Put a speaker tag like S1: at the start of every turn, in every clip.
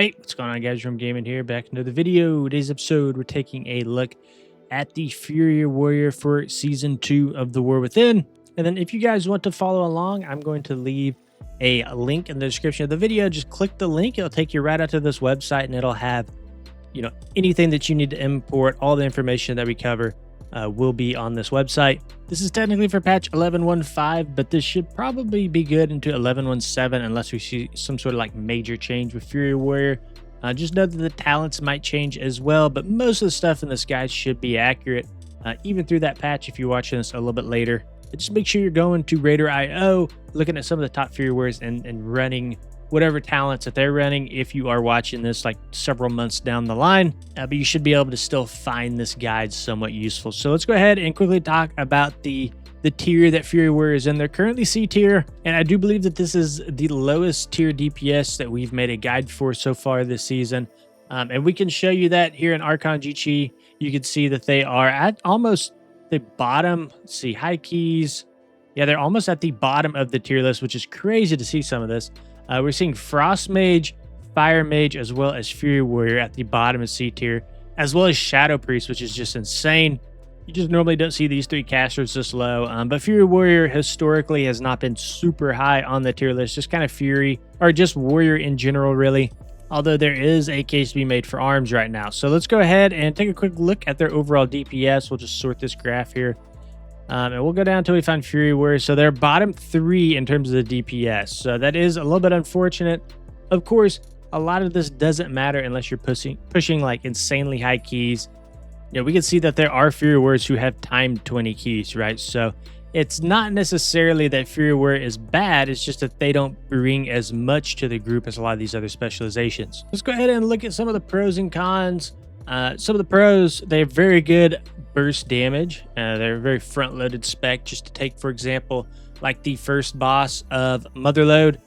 S1: Hey, what's going on, guys? From Gaming here, back into the video. Today's episode, we're taking a look at the Fury Warrior for Season 2 of The War Within. And then if you guys want to follow along, I'm going to leave a link in the description of the video. Just click the link. It'll take you right out to this website, and it'll have, anything that you need to import. All the information that we cover will be on this website. This is technically for patch 11.15, but this should probably be good into 11.17 unless we see some sort of like major change with Fury Warrior. Just know that the talents might change as well, but most of the stuff in this guide should be accurate, even through that patch if you're watching this a little bit later. But just make sure you're going to Raider.io, looking at some of the top Fury Warriors and running whatever talents that they're running if you are watching this like several months down the line. But you should be able to still find this guide somewhat useful. So let's go ahead and quickly talk about the tier that Fury Warrior is in. They're currently C tier, and I do believe that this is the lowest tier DPS that we've made a guide for so far this season. And we can show you that here in Archon GC. You can see that they are at almost the bottom. Let's see, high keys. Yeah, they're almost at the bottom of the tier list, which is crazy to see some of this. We're seeing Frost Mage, Fire Mage, as well as Fury Warrior at the bottom of C tier, as well as Shadow Priest, which is just insane. You just normally don't see these three casters this low, but Fury Warrior historically has not been super high on the tier list, just kind of Fury, or just Warrior in general, really. Although there is a case to be made for arms right now. So let's go ahead and take a quick look at their overall DPS. We'll just sort this graph here. And we'll go down until we find Fury Warrior. So they're bottom 3 in terms of the DPS. So that is a little bit unfortunate. Of course, a lot of this doesn't matter unless you're pushing like insanely high keys. We can see that there are Fury Warriors who have timed 20 keys, right? So it's not necessarily that Fury Warrior is bad. It's just that they don't bring as much to the group as a lot of these other specializations. Let's go ahead and look at some of the pros and cons. Some of the pros, they have very good burst damage. They're a very front-loaded spec. Just to take, for example, like the first boss of Motherload.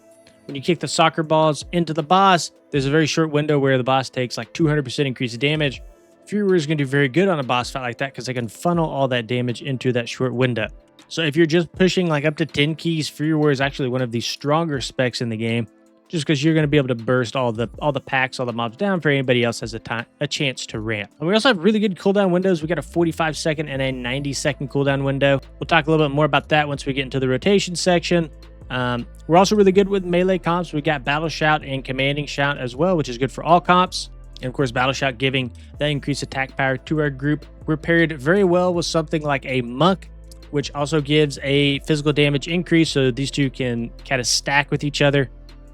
S1: When you kick the soccer balls into the boss, there's a very short window where the boss takes like 200% increased damage. Fury Warrior is going to do very good on a boss fight like that because they can funnel all that damage into that short window. So if you're just pushing like up to 10 keys, Fury Warrior is actually one of the stronger specs in the game, just because you're going to be able to burst all the packs, all the mobs down for anybody else has a chance to ramp. And we also have really good cooldown windows. We got a 45-second and a 90-second cooldown window. We'll talk a little bit more about that once we get into the rotation section. We're also really good with melee comps. We got Battle Shout and Commanding Shout as well, which is good for all comps. And of course, Battle Shout giving that increased attack power to our group. We're paired very well with something like a Monk, which also gives a physical damage increase. So these two can kind of stack with each other.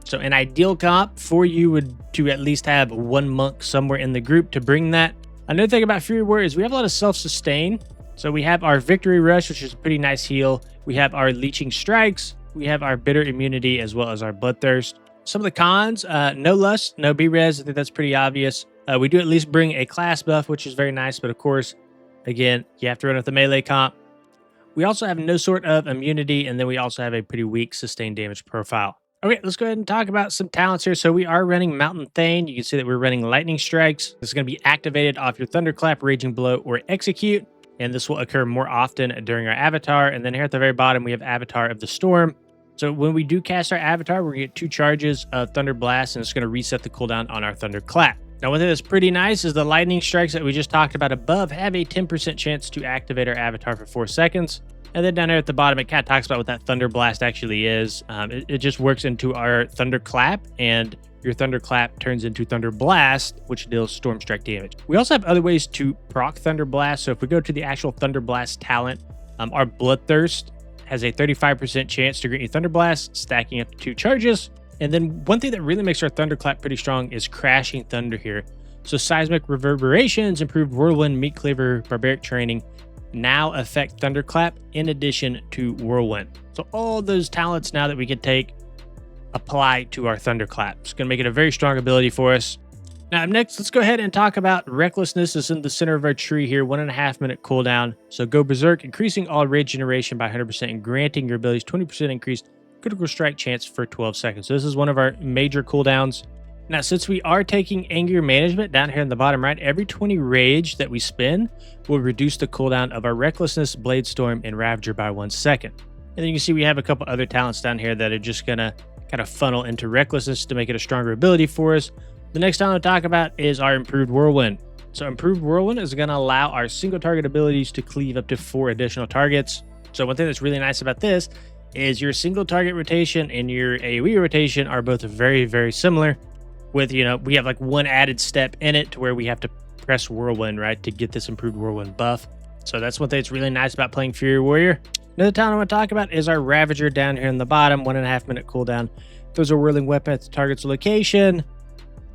S1: So an ideal comp for you would to at least have one Monk somewhere in the group to bring that. Another thing about Fury Warrior is we have a lot of self-sustain. So we have our Victory Rush, which is a pretty nice heal. We have our Leeching Strikes. We have our Bitter Immunity, as well as our Bloodthirst. Some of the cons, no Lust, no B-Res. I think that's pretty obvious. We do at least bring a class buff, which is very nice. But of course, again, you have to run with the melee comp. We also have no sort of immunity, and then we also have a pretty weak sustained damage profile. Okay, let's go ahead and talk about some talents here. So we are running Mountain Thane. You can see that we're running Lightning Strikes. This is going to be activated off your Thunderclap, Raging Blow, or Execute. And this will occur more often during our avatar. And then here at the very bottom, we have Avatar of the Storm. So when we do cast our avatar, we're going to get 2 charges of Thunder Blast, and it's going to reset the cooldown on our Thunderclap. Now, one thing that's pretty nice is the Lightning Strikes that we just talked about above have a 10% chance to activate our avatar for 4 seconds. And then down here at the bottom, it kind of talks about what that Thunder Blast actually is. It just works into our Thunderclap, and your Thunderclap turns into Thunder Blast, which deals Storm Strike damage. We also have other ways to proc Thunder Blast. So if we go to the actual Thunder Blast talent, our Bloodthirst has a 35% chance to grant you Thunder Blast, stacking up to 2 charges. And then one thing that really makes our Thunderclap pretty strong is Crashing Thunder here. So Seismic Reverberations, Improved Whirlwind, Meat Cleaver, Barbaric Training now affect Thunderclap in addition to Whirlwind. So all those talents now that we can take apply to our Thunderclap. It's going to make it a very strong ability for us. Now, next, let's go ahead and talk about Recklessness. Is in the center of our tree here, 1.5 minute cooldown. So go Berserk, increasing all rage generation by 100% and granting your abilities 20% increased critical strike chance for 12 seconds. So this is one of our major cooldowns. Now, since we are taking Anger Management down here in the bottom right, every 20 rage that we spend will reduce the cooldown of our Recklessness, Blade Storm, and Ravager by 1 second. And then you can see we have a couple other talents down here that are just going to kind of funnel into Recklessness to make it a stronger ability for us. The next talent to talk about is our Improved Whirlwind. So Improved Whirlwind is going to allow our single target abilities to cleave up to 4 additional targets. So one thing that's really nice about this is your single target rotation and your AoE rotation are both very, very similar with, we have like one added step in it to where we have to press Whirlwind, right, to get this Improved Whirlwind buff. So that's one thing that's really nice about playing Fury Warrior. Another talent I want to talk about is our Ravager down here in the bottom, 1.5 minute cooldown. Throws a whirling weapon at the target's location.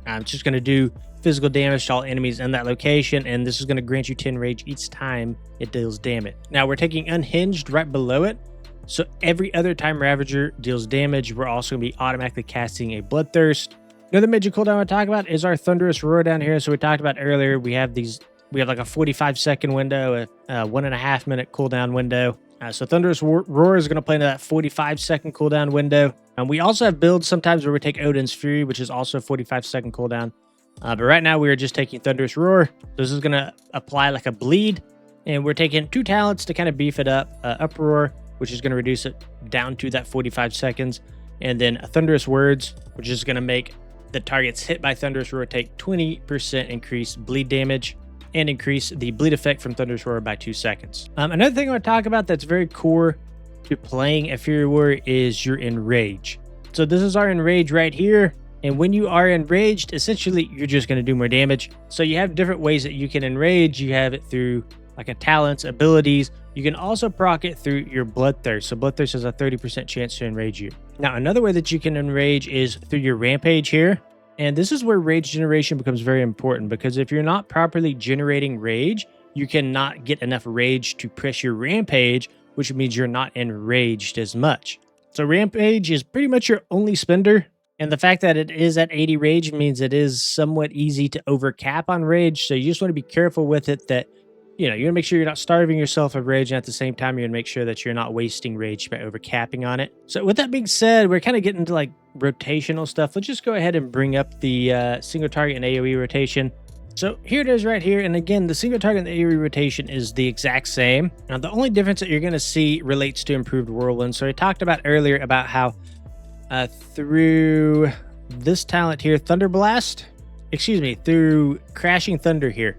S1: It's just going to do physical damage to all enemies in that location, and this is going to grant you 10 rage each time it deals damage. Now we're taking Unhinged right below it, so every other time Ravager deals damage, we're also going to be automatically casting a Bloodthirst. Another major cooldown I want to talk about is our Thunderous Roar down here. So we talked about earlier, we have like a 45-second window, a 1.5 minute cooldown window. So Thunderous Roar is going to play into that 45-second cooldown window. And we also have builds sometimes where we take Odin's Fury, which is also a 45-second cooldown. But right now we are just taking Thunderous Roar. This is going to apply like a bleed. And we're taking 2 talents to kind of beef it up. Uproar, which is going to reduce it down to that 45 seconds. And then Thunderous Words, which is going to make the targets hit by Thunderous Roar take 20% increased bleed damage and increase the bleed effect from Thunderous Roar by 2 seconds. Another thing I want to talk about that's very core to playing a Fury Warrior is your Enrage. So this is our Enrage right here. And when you are enraged, essentially, you're just going to do more damage. So you have different ways that you can enrage. You have it through like a talents, abilities. You can also proc it through your Bloodthirst. So Bloodthirst has a 30% chance to enrage you. Now, another way that you can enrage is through your Rampage here. And this is where rage generation becomes very important, because if you're not properly generating rage, you cannot get enough rage to press your Rampage, which means you're not enraged as much. So Rampage is pretty much your only spender. And the fact that it is at 80 rage means it is somewhat easy to overcap on rage. So you just want to be careful with it that, you want to make sure you're not starving yourself of rage. And at the same time, you're going to make sure that you're not wasting rage by overcapping on it. So with that being said, we're kind of getting into like rotational stuff. Let's just go ahead and bring up the single target and AoE rotation. So here it is right here. And again, the single target and the AoE rotation is the exact same. Now, the only difference that you're going to see relates to Improved Whirlwind. So I talked about earlier about how through this talent here, through Crashing Thunder here.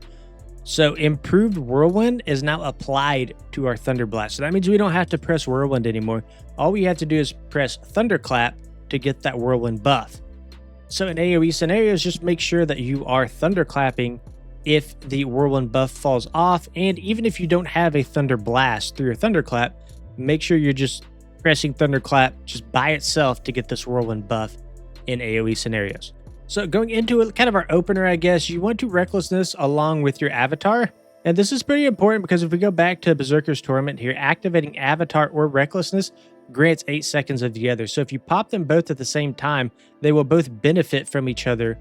S1: So Improved Whirlwind is now applied to our Thunder Blast. So that means we don't have to press Whirlwind anymore. All we have to do is press Thunderclap to get that Whirlwind buff. So in AoE scenarios, just make sure that you are Thunderclapping if the Whirlwind buff falls off. And even if you don't have a Thunder Blast through your Thunderclap, make sure you're just pressing Thunderclap just by itself to get this Whirlwind buff in AoE scenarios. So going into it, kind of our opener, I guess, you want to Recklessness along with your Avatar. And this is pretty important because if we go back to Berserker's Torment here, activating Avatar or Recklessness grants 8 seconds of the other. So if you pop them both at the same time, they will both benefit from each other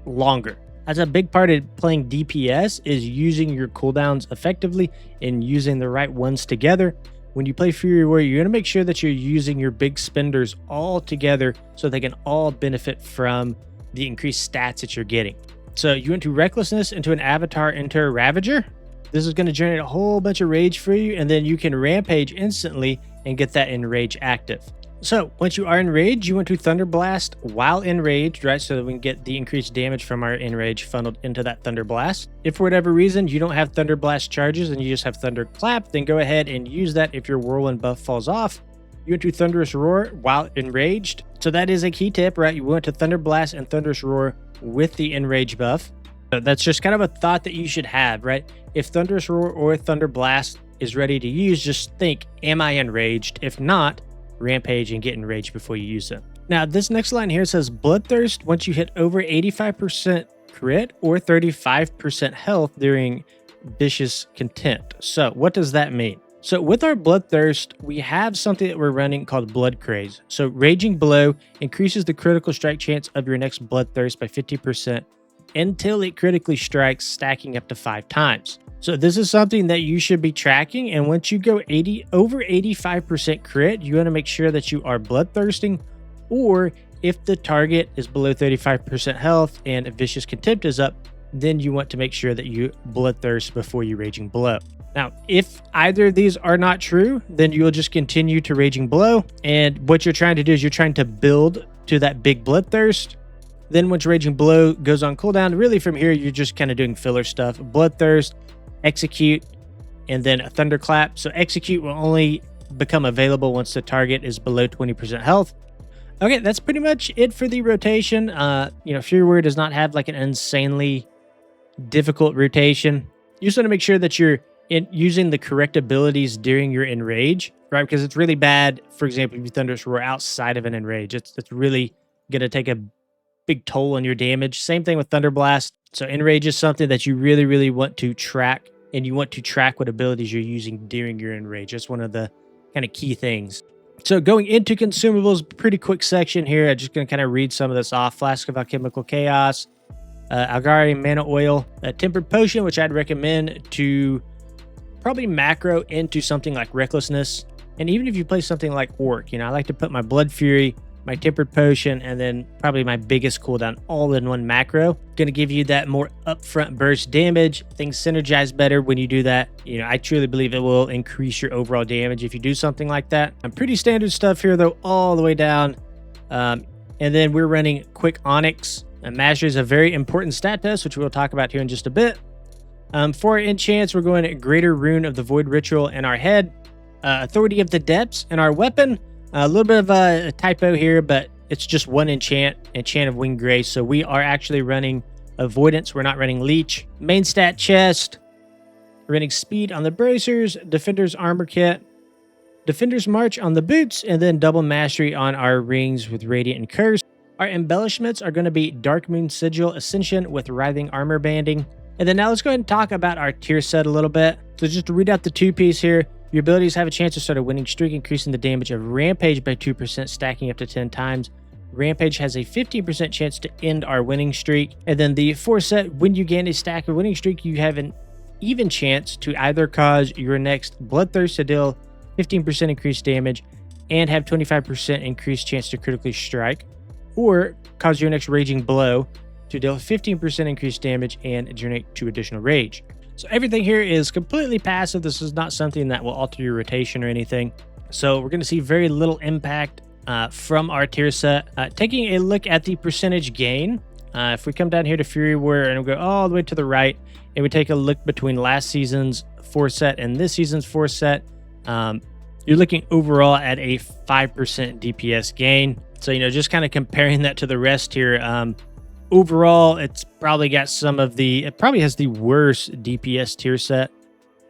S1: longer. As a big part of playing DPS is using your cooldowns effectively and using the right ones together. When you play Fury Warrior, you're going to make sure that you're using your big spenders all together so they can all benefit from the increased stats that you're getting. So you went to Recklessness into an Avatar into a Ravager. This is going to generate a whole bunch of rage for you, and then you can Rampage instantly and get that Enrage active. So once you are enraged, you want to Thunder Blast while enraged, right? So that we can get the increased damage from our enrage funneled into that Thunder Blast. If for whatever reason you don't have Thunder Blast charges and you just have Thunder Clap, then go ahead and use that if your Whirlwind buff falls off. You want to Thunderous Roar while enraged. So that is a key tip, right? You want to Thunder Blast and Thunderous Roar with the enrage buff. So that's just kind of a thought that you should have, right? If Thunderous Roar or Thunder Blast is ready to use, just think, am I enraged? If not, Rampage and get enraged before you use them. Now, this next line here says Bloodthirst once you hit over 85% crit or 35% health during Vicious Contempt. So what does that mean? So with our Bloodthirst, we have something that we're running called Blood Craze. So Raging Blow increases the critical strike chance of your next Bloodthirst by 50% until it critically strikes, stacking up to 5 times. So this is something that you should be tracking. And once you go over 85% crit, you want to make sure that you are bloodthirsting, or if the target is below 35% health and Vicious Contempt is up, then you want to make sure that you bloodthirst before you Raging Blow. Now, if either of these are not true, then you'll just continue to Raging Blow. And what you're trying to do is you're trying to build to that big bloodthirst. Then once Raging Blow goes on cooldown, really from here, you're just kind of doing filler stuff. Bloodthirst, Execute, and then a Thunderclap. So Execute will only become available once the target is below 20% health. Okay, that's pretty much it for the rotation. Fury Warrior does not have like an insanely difficult rotation. You just want to make sure that you're using the correct abilities during your enrage, right? Because it's really bad, for example, if you Thunderous Roar outside of an enrage. It's really going to take a big toll on your damage. Same thing with Thunder Blast. So enrage is something that you really, really want to track, and you want to track what abilities you're using during your enrage. That's one of the kind of key things. So going into consumables, pretty quick section here. I'm just going to kind of read some of this off. Flask of Alchemical Chaos, Algari Mana Oil, a Tempered Potion, which I'd recommend to probably macro into something like Recklessness. And even if you play something like Orc, I like to put my Blood Fury, my Tempered Potion, and then probably my biggest cooldown all in one macro. Going to give you that more upfront burst damage. Things synergize better when you do that. I truly believe it will increase your overall damage if you do something like that. Pretty standard stuff here, though, all the way down. And then we're running Quick Onyx. Mastery is a very important stat test, which we'll talk about here in just a bit. For our enchants, we're going Greater Rune of the Void Ritual in our head, Authority of the Depths in our weapon. A little bit of a typo here, but it's just one enchant of Winged Grace. So we are actually running Avoidance. We're not running Leech. Main stat chest. We're running Speed on the bracers, Defender's Armor Kit, Defender's March on the boots, and then double Mastery on our rings with Radiant and Curse. Our embellishments are going to be Dark Moon Sigil Ascension with Writhing Armor Banding. And then now let's go ahead and talk about our tier set a little bit. So just to read out the two-piece here. Your abilities have a chance to start a winning streak, increasing the damage of Rampage by 2%, stacking up to 10 times. Rampage has a 15% chance to end our winning streak. And then the force set, when you gain a stack of winning streak, you have an even chance to either cause your next Bloodthirst to deal 15% increased damage and have 25% increased chance to critically strike, or cause your next Raging Blow to deal 15% increased damage and generate 2 additional rage. So everything here is completely passive. This is not something that will alter your rotation or anything. So we're going to see very little impact from our tier set. Taking a look at the percentage gain, if we come down here to Fury Warrior and we go all the way to the right, and we take a look between last season's force set and this season's force set, you're looking overall at a 5% DPS gain. So, just kind of comparing that to the rest here, overall, it's probably got it probably has the worst DPS tier set.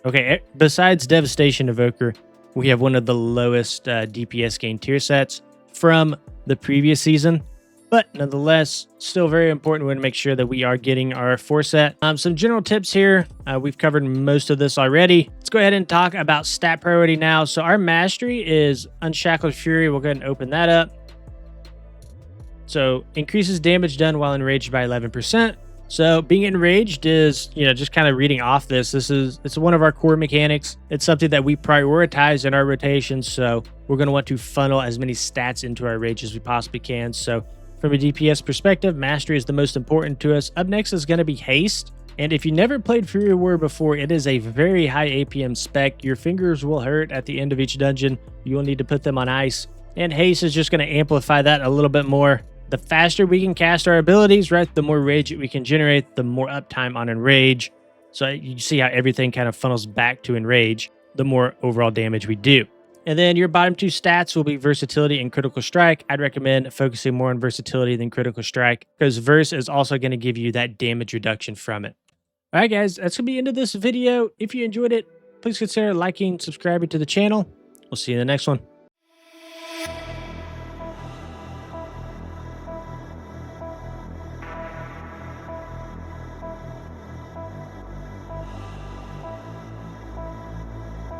S1: Okay, besides Devastation Evoker, we have one of the lowest DPS gain tier sets from the previous season. But nonetheless, still very important. We want to make sure that we are getting our force set. Some general tips here. We've covered most of this already. Let's go ahead and talk about stat priority now. So our mastery is Unshackled Fury. We'll go ahead and open that up. So increases damage done while enraged by 11%. So being enraged is, just kind of reading off this. It's one of our core mechanics. It's something that we prioritize in our rotations. So we're going to want to funnel as many stats into our rage as we possibly can. So from a DPS perspective, mastery is the most important to us. Up next is going to be haste. And if you never played Fury Warrior before, it is a very high APM spec. Your fingers will hurt at the end of each dungeon. You will need to put them on ice. And haste is just going to amplify that a little bit more. The faster we can cast our abilities, right, the more rage we can generate, the more uptime on enrage. So you see how everything kind of funnels back to enrage, the more overall damage we do. And then your bottom 2 stats will be versatility and critical strike. I'd recommend focusing more on versatility than critical strike, because verse is also going to give you that damage reduction from it. All right, guys, that's going to be the end of this video. If you enjoyed it, please consider liking, subscribing to the channel. We'll see you in the next one.